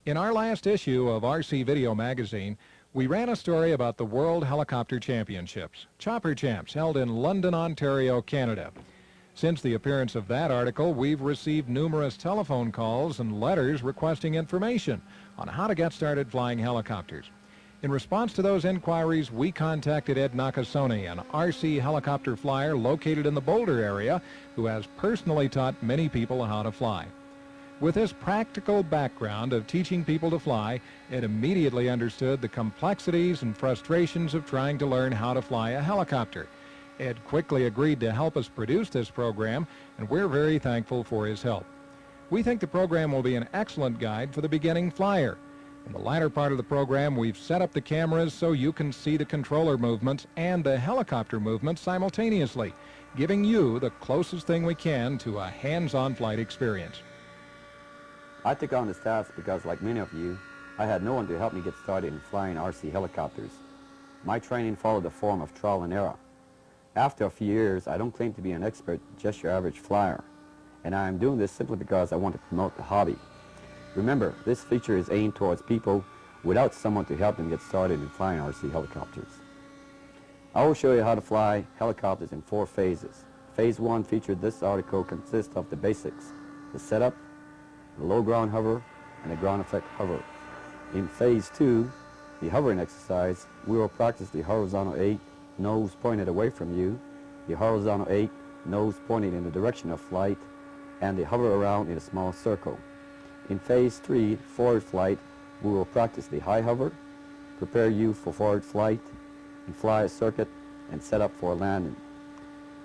In our last issue of RC Video Magazine, we ran a story about the World Helicopter Championships, Chopper Champs, held in London, Ontario, Canada. Since the appearance of that article, we've received numerous telephone calls and letters requesting information on how to get started flying helicopters. In response to those inquiries, we contacted Ed Nakasone, an RC helicopter flyer located in the Boulder area, who has personally taught many people how to fly. With his practical background of teaching people to fly, Ed immediately understood the complexities and frustrations of trying to learn how to fly a helicopter. Ed quickly agreed to help us produce this program, and we're very thankful for his help. We think the program will be an excellent guide for the beginning flyer. In the latter part of the program, we've set up the cameras so you can see the controller movements and the helicopter movements simultaneously, giving you the closest thing we can to a hands-on flight experience. I took on this task because, like many of you, I had no one to help me get started in flying RC helicopters. My training followed the form of trial and error. After a few years, I don't claim to be an expert, just your average flyer. And I am doing this simply because I want to promote the hobby. Remember, this feature is aimed towards people without someone to help them get started in flying RC helicopters. I will show you how to fly helicopters in 4 phases. Phase 1 featured this article consists of the basics: the setup, the low ground hover, and the ground effect hover. In Phase 2, the hovering exercise, we will practice the horizontal 8, nose pointed away from you, the horizontal 8, nose pointed in the direction of flight, and the hover around in a small circle. In Phase 3, forward flight, we will practice the high hover, prepare you for forward flight, and fly a circuit and set up for landing.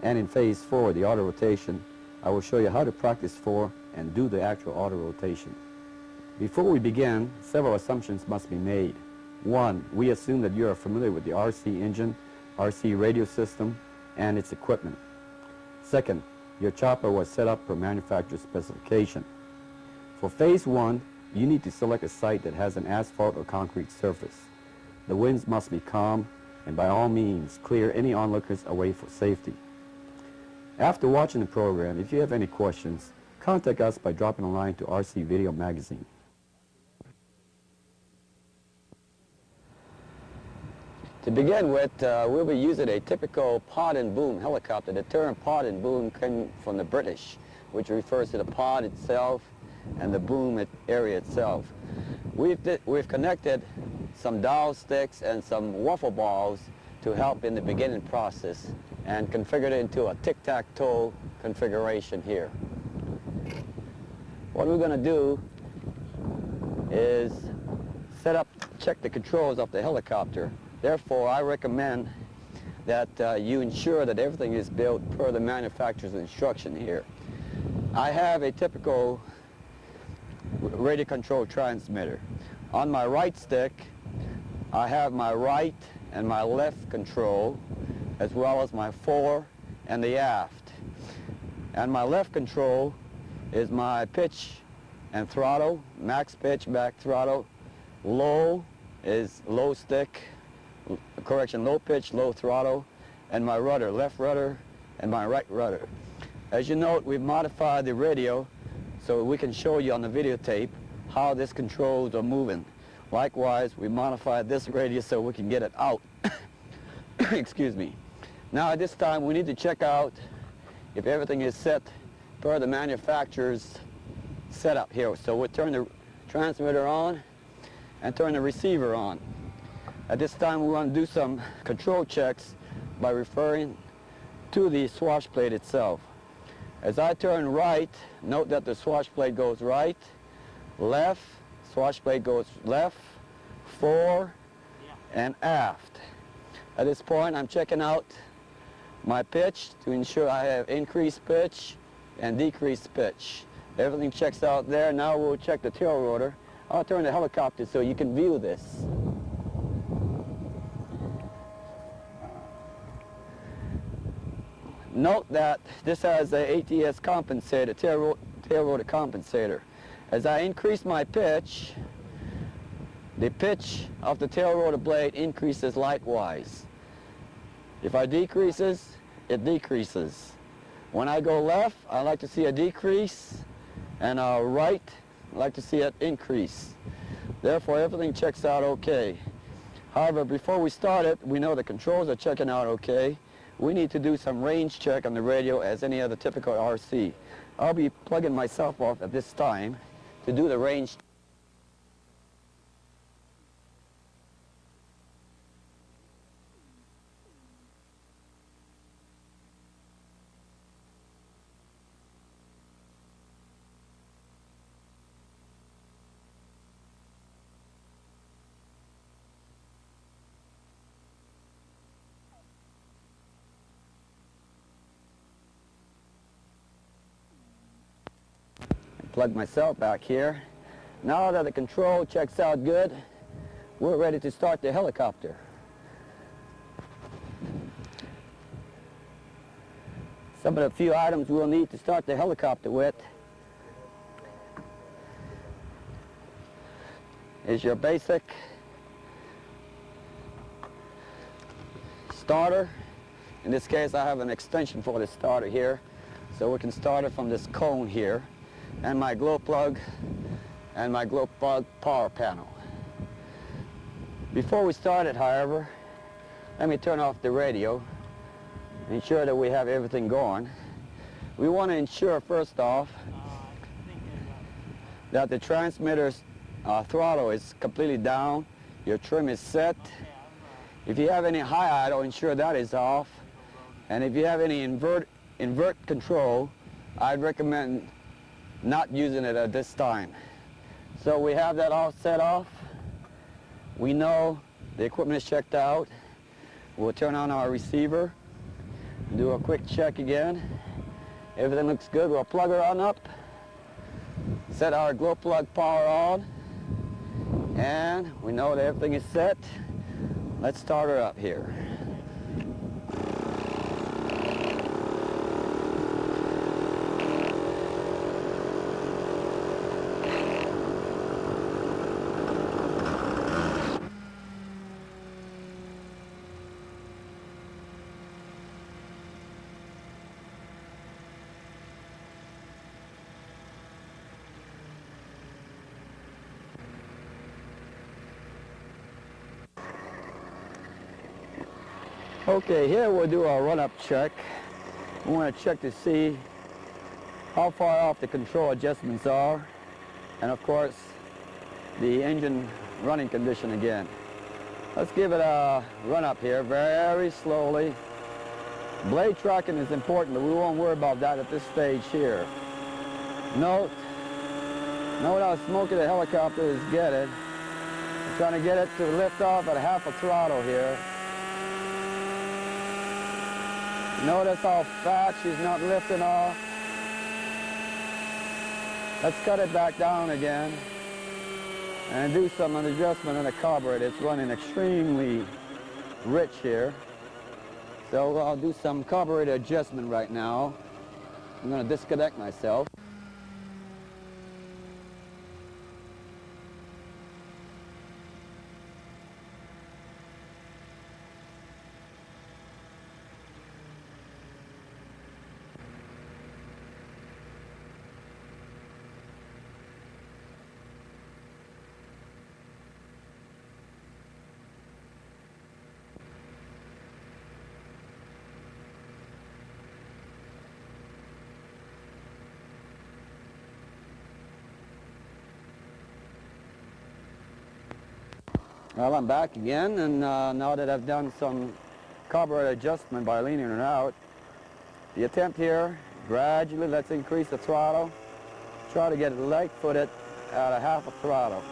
And in Phase 4, the auto rotation, I will show you how to practice for and do the actual auto rotation. Before we begin, several assumptions must be made. 1, we assume that you are familiar with the RC engine, RC radio system, and its equipment. 2nd, your chopper was set up per manufacturer's specification. For Phase 1, you need to select a site that has an asphalt or concrete surface. The winds must be calm, and by all means, clear any onlookers away for safety. After watching the program, if you have any questions, contact us by dropping a line to RC Video Magazine. To begin with, we'll be using a typical pod and boom helicopter. The term pod and boom came from the British, which refers to the pod itself and the boom area itself. We've connected some dowel sticks and some waffle balls to help in the beginning process and configured it into a tic-tac-toe configuration here. What we're going to do is check the controls of the helicopter. Therefore, I recommend that you ensure that everything is built per the manufacturer's instruction here. I have a typical radio control transmitter. On my right stick, I have my right and my left control, as well as my fore and the aft. And my left control is my pitch and throttle, max pitch, back throttle. Low is low stick, low pitch, low throttle, and my rudder, left rudder and my right rudder. As you note, we've modified the radio so we can show you on the videotape how this controls are moving. Likewise, we modified this radio so we can get it out. Excuse me. Now at this time we need to check out if everything is set per the manufacturer's setup here. So we'll turn the transmitter on and turn the receiver on. At this time we want to do some control checks by referring to the swash plate itself. As I turn right, note that the swash plate goes right, left, swash plate goes left, fore, and aft. At this point I'm checking out my pitch to ensure I have increased pitch and decreased pitch. Everything checks out there. Now we'll check the tail rotor. I'll turn the helicopter so you can view this. Note that this has a ATS compensator, tail rotor compensator. As I increase my pitch, the pitch of the tail rotor blade increases likewise. If I decreases, it decreases. When I go left, I like to see a decrease, and right, I like to see it increase. Therefore, everything checks out okay. However, before we start it, we know the controls are checking out okay. We need to do some range check on the radio as any other typical RC. I'll be plugging myself off at this time to do the range. Plug myself back here. Now that the control checks out good, we're ready to start the helicopter. Some of the few items we'll need to start the helicopter with is your basic starter. In this case, I have an extension for the starter here, so we can start it from this cone here, and my glow plug and my glow plug power panel. Before we start it, however, let me turn off the radio, ensure that we have everything going. We want to ensure, first off, that the transmitter's throttle is completely down, your trim is set. If you have any high idle, ensure that is off. And if you have any invert control, I'd recommend not using it at this time. So we have that all set off. We know the equipment is checked out. We'll turn on our receiver, do a quick check again. Everything looks good. We'll plug her on up, set our glow plug power on, and we know that everything is set. Let's start her up here. Okay, here we'll do our run-up check. We want to check to see how far off the control adjustments are, and of course the engine running condition again. Let's give it a run-up here very slowly. Blade tracking is important, but we won't worry about that at this stage here. Note how smoky the helicopter is getting. I'm trying to get it to lift off at half a throttle here. Notice how fast she's not lifting off. Let's cut it back down again and do some adjustment in the carburetor. It's running extremely rich here. So I'll do some carburetor adjustment right now. I'm going to disconnect myself. Well, I'm back again, and now that I've done some carburetor adjustment by leaning it out, the attempt here, gradually let's increase the throttle, try to get it light-footed at a half a throttle.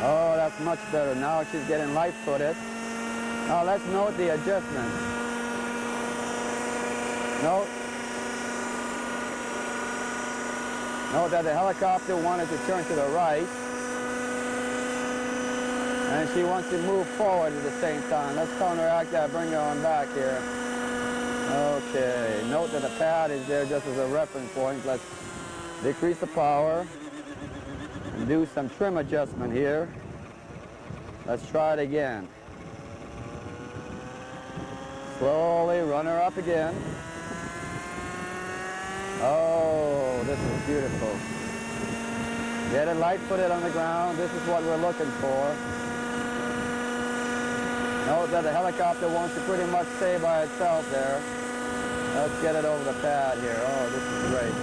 Oh, that's much better. Now she's getting light-footed. Now let's note the adjustment. Note that the helicopter wanted to turn to the right, and she wants to move forward at the same time. Let's counteract that, bring her on back here. Okay, note that the pad is there just as a reference point. Let's decrease the power and do some trim adjustment here. Let's try it again. Slowly run her up again. this is beautiful. Get it light-footed on the ground. This is what we're looking for. Note that the helicopter wants to pretty much stay by itself there. Let's get it over the pad here. Oh, this is great.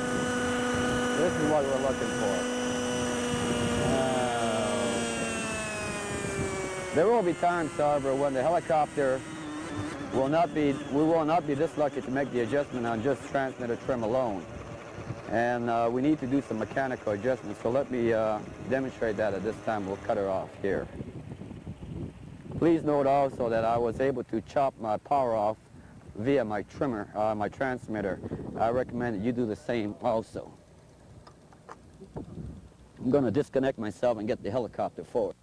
This is what we're looking for. There will be times, however, when the helicopter we will not be this lucky to make the adjustment on just transmitter trim alone. And we need to do some mechanical adjustments. So let me demonstrate that at this time. We'll cut her off here. Please note also that I was able to chop my power off via my trimmer, my transmitter. I recommend that you do the same also. I'm going to disconnect myself and get the helicopter forward.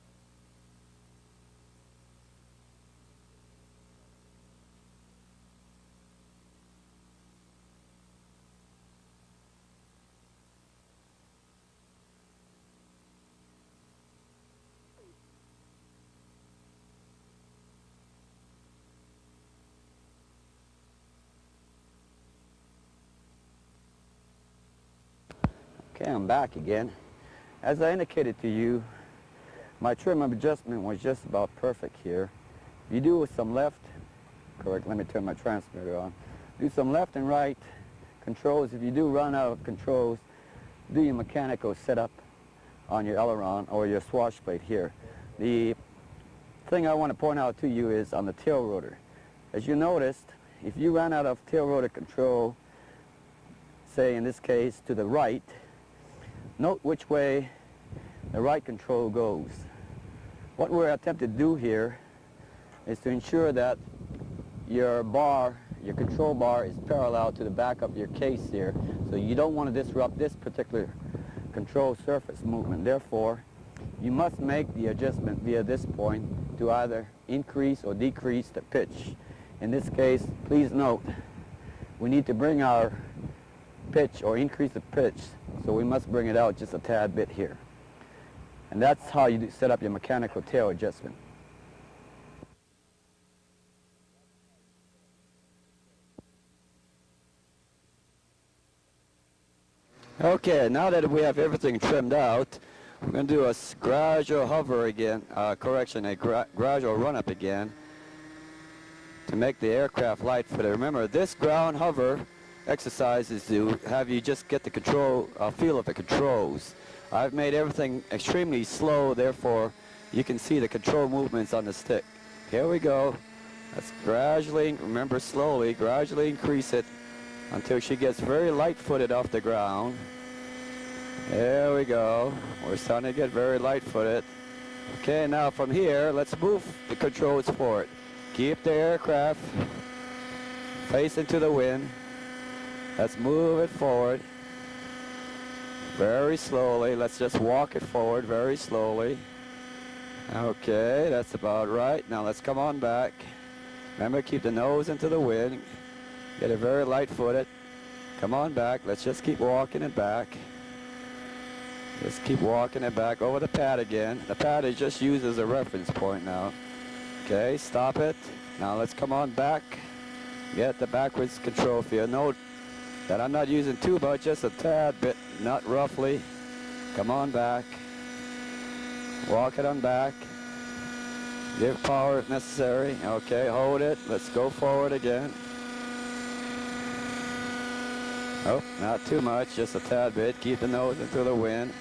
Okay, I'm back again. As I indicated to you, my trim adjustment was just about perfect here. You do some left, correct, let me turn my transmitter on. Do some left and right controls. If you do run out of controls, do your mechanical setup on your aileron or your swash plate here. The thing I want to point out to you is on the tail rotor. As you noticed, if you run out of tail rotor control, say in this case to the right, note which way the right control goes. What we're attempting to do here is to ensure that your bar, your control bar, is parallel to the back of your case here. So you don't want to disrupt this particular control surface movement. Therefore, you must make the adjustment via this point to either increase or decrease the pitch. In this case, please note, we need to bring our pitch or increase the pitch, so we must bring it out just a tad bit here. And that's how you set up your mechanical tail adjustment. Okay, now that we have everything trimmed out, we're going to do a gradual hover again, a gradual run-up again to make the aircraft light-footed. Remember, this ground hover exercise is to have you just get the control, feel of the controls. I've made everything extremely slow, therefore you can see the control movements on the stick. Here we go. Let's gradually, remember slowly, gradually increase it until she gets very light-footed off the ground. There we go. We're starting to get very light-footed. Okay, now from here, let's move the controls forward. Keep the aircraft facing to the wind. Let's move it forward very slowly. Let's just walk it forward very slowly. Okay, that's about right. Now let's come on back. Remember, keep the nose into the wind. Get it very light-footed. Come on back. Let's just keep walking it back. Just keep walking it back over the pad again. The pad is just used as a reference point now. Okay, stop it. Now let's come on back. Get the backwards control field. Note that I'm not using too much, just a tad bit, not roughly. Come on back. Walk it on back. Give power if necessary. Okay, hold it. Let's go forward again. Oh, not too much, just a tad bit. Keep the nose into the wind.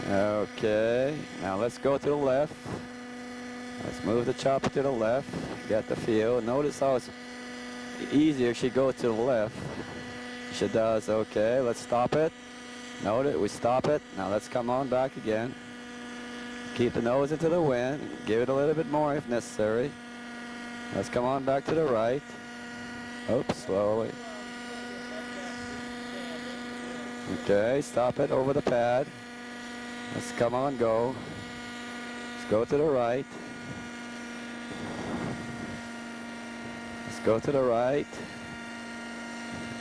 Okay, now let's go to the left. Let's move the chopper to the left. Get the feel. Notice how it's easier she goes to the left. She does. Okay, let's stop it. Note it, we stop it. Now let's come on back again. Keep the nose into the wind. Give it a little bit more if necessary. Let's come on back to the right. Oops, slowly. Okay, stop it over the pad. Let's come on, go. Let's go to the right. Let's go to the right.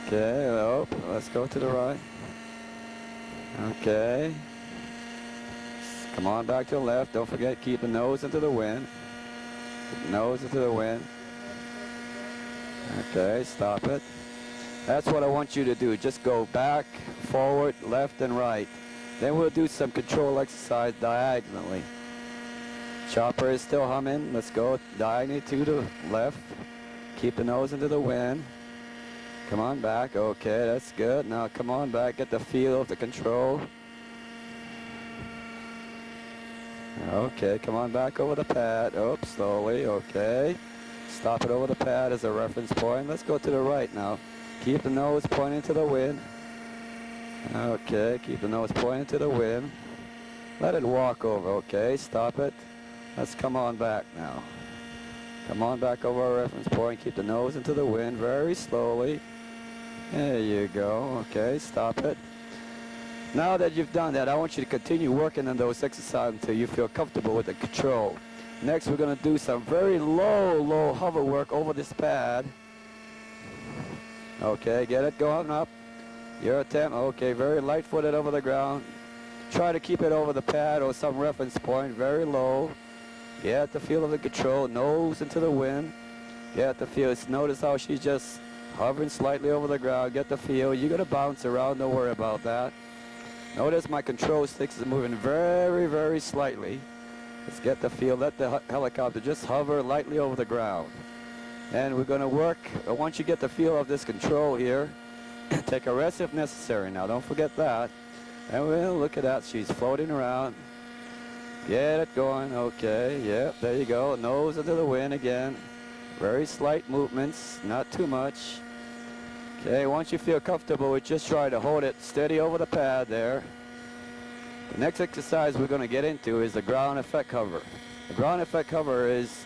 Okay, oh, let's go to the right. Okay. Come on back to the left. Don't forget, keep the nose into the wind. Keep the nose into the wind. Okay, stop it. That's what I want you to do. Just go back, forward, left, and right. Then we'll do some control exercise diagonally. Chopper is still humming. Let's go diagonally to the left. Keep the nose into the wind. Come on back. Okay, that's good. Now come on back. Get the feel of the control. Okay, come on back over the pad. Oops, slowly. Okay. Stop it over the pad as a reference point. Let's go to the right now. Keep the nose pointing to the wind. Okay, keep the nose pointing to the wind. Let it walk over. Okay, stop it. Let's come on back now. Come on back over our reference point. Keep the nose into the wind very slowly. There you go. Okay, stop it. Now that you've done that, I want you to continue working on those exercises until you feel comfortable with the control. Next, we're going to do some very low hover work over this pad. Okay, get it going up. Your attempt, okay, very light-footed over the ground. Try to keep it over the pad or some reference point, very low. Get the feel of the control, nose into the wind. Get the feel. Notice how she's just hovering slightly over the ground. Get the feel. You're going to bounce around, don't worry about that. Notice my control sticks is moving very slightly. Let's get the feel. Let the helicopter just hover lightly over the ground. And we're going to work, once you get the feel of this control here, take a rest if necessary. Now, don't forget that. And we'll look at that. She's floating around. Get it going. Okay, yep, there you go. Nose into the wind again. Very slight movements, not too much. Okay, once you feel comfortable, we just try to hold it steady over the pad there. The next exercise we're going to get into is the ground effect hover. The ground effect hover is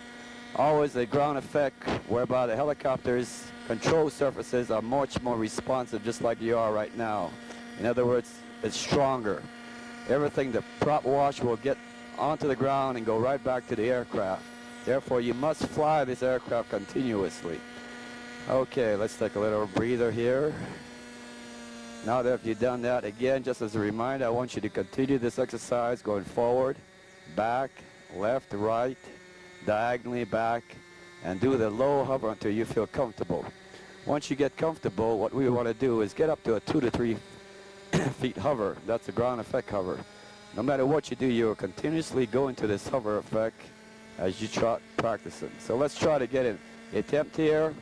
always a ground effect whereby the helicopter's control surfaces are much more responsive, just like you are right now. In other words, it's stronger. Everything, the prop wash will get onto the ground and go right back to the aircraft. Therefore, you must fly this aircraft continuously. Okay, let's take a little breather here. Now that you've done that, again, just as a reminder, I want you to continue this exercise going forward, back, left, right, diagonally back, and do the low hover until you feel comfortable. Once you get comfortable, what we want to do is get up to a 2 to 3 feet hover. That's the ground effect hover. No matter what you do, you'll continuously go into this hover effect as you try practicing. So let's try to get an attempt here.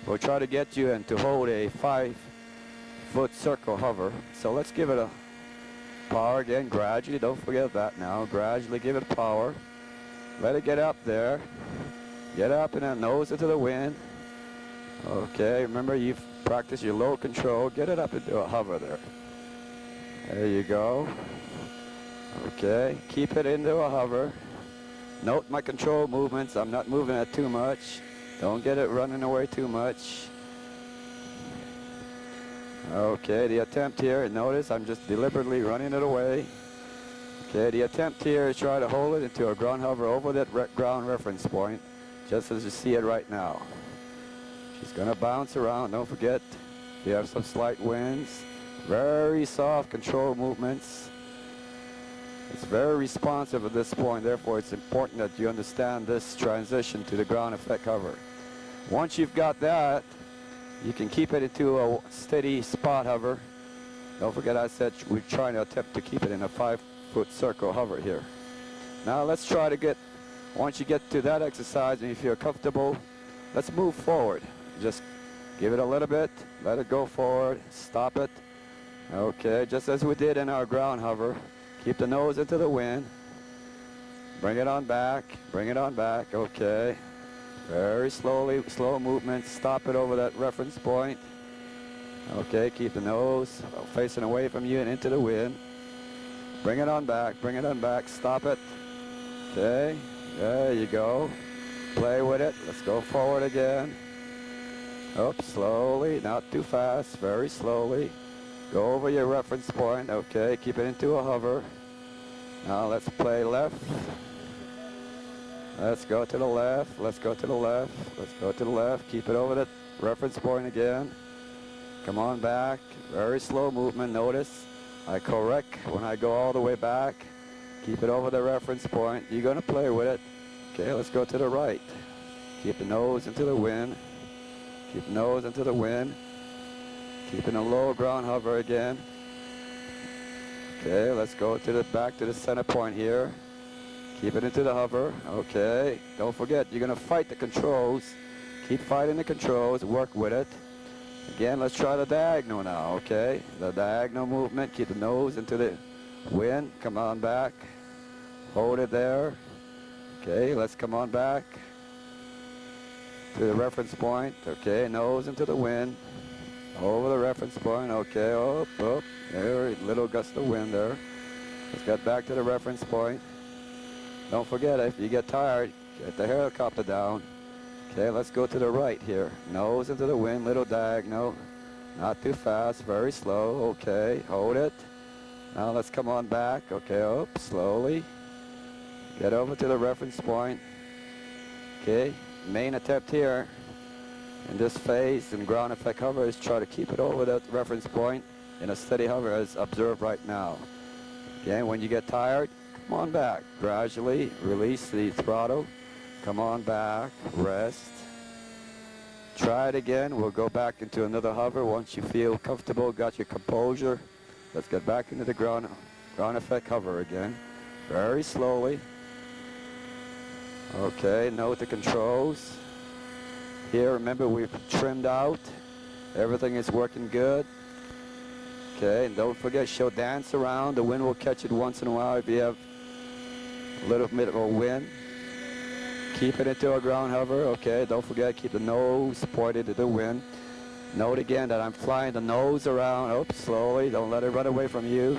We'll try to get you and to hold a 5-foot circle hover. So let's give it a power again, gradually. Don't forget that now. Gradually give it power. Let it get up there. Get up and then nose into the wind. Okay, remember you've practiced your low control. Get it up into a hover there. There you go. Okay, keep it into a hover. Note my control movements. I'm not moving it too much. Don't get it running away too much. Okay, the attempt here, notice I'm just deliberately running it away. Okay, the attempt here is try to hold it into a ground hover over that ground reference point, just as you see it right now. She's going to bounce around. Don't forget, you have some slight winds. Very soft control movements. It's very responsive at this point, therefore it's important that you understand this transition to the ground effect hover. Once you've got that, you can keep it into a steady spot hover. Don't forget I said we're trying to attempt to keep it in a 5-foot circle hover here. Now let's try to get, once you get to that exercise and you feel comfortable, let's move forward. Just give it a little bit, let it go forward, stop it. Okay, just as we did in our ground hover. Keep the nose into the wind. Bring it on back. Bring it on back. Okay. Very slowly, slow movement. Stop it over that reference point. Okay, keep the nose facing away from you and into the wind. Bring it on back. Bring it on back. Stop it. Okay. There you go. Play with it. Let's go forward again. Oops, slowly. Not too fast. Very slowly. Go over your reference point. Okay, keep it into a hover. Now let's play left. Let's go to the left. Let's go to the left. Let's go to the left. Keep it over the reference point again. Come on back. Very slow movement. Notice I correct when I go all the way back. Keep it over the reference point. You're going to play with it. Okay, let's go to the right. Keep the nose into the wind. Keep the nose into the wind. Keeping a low ground hover again. Okay, let's go to the back to the center point here. Keep it into the hover. Okay, don't forget, you're gonna fight the controls. Keep fighting the controls, work with it. Again, let's try the diagonal now, okay? The diagonal movement, keep the nose into the wind. Come on back. Hold it there. Okay, let's come on back to the reference point. Okay, nose into the wind. Over the reference point. Okay, up, up. There, little gust of wind there. Let's get back to the reference point. Don't forget, if you get tired, get the helicopter down. Okay, let's go to the right here. Nose into the wind, little diagonal. Not too fast, very slow. Okay, hold it. Now let's come on back. Okay, up, slowly. Get over to the reference point. Okay, main attempt here in this phase and ground effect hover is try to keep it over that reference point in a steady hover as observed right now. Again, when you get tired, come on back. Gradually release the throttle. Come on back, rest. Try it again. We'll go back into another hover once you feel comfortable, got your composure. Let's get back into the ground effect hover again. Very slowly. Okay, note the controls. Here, remember, we've trimmed out. Everything is working good. Okay, and don't forget, she'll dance around. The wind will catch it once in a while if you have a little bit of a wind. Keep it into a ground hover. Okay, don't forget, keep the nose pointed to the wind. Note again that I'm flying the nose around. Oops, slowly. Don't let it run away from you.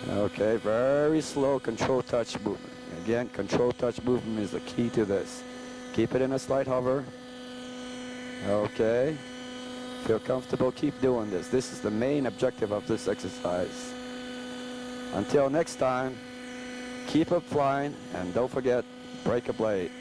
Okay, very slow control touch movement. Again, control touch movement is the key to this. Keep it in a slight hover. Okay. Feel comfortable, keep doing this. This is the main objective of this exercise. Until next time, keep up flying, and don't forget, break a blade.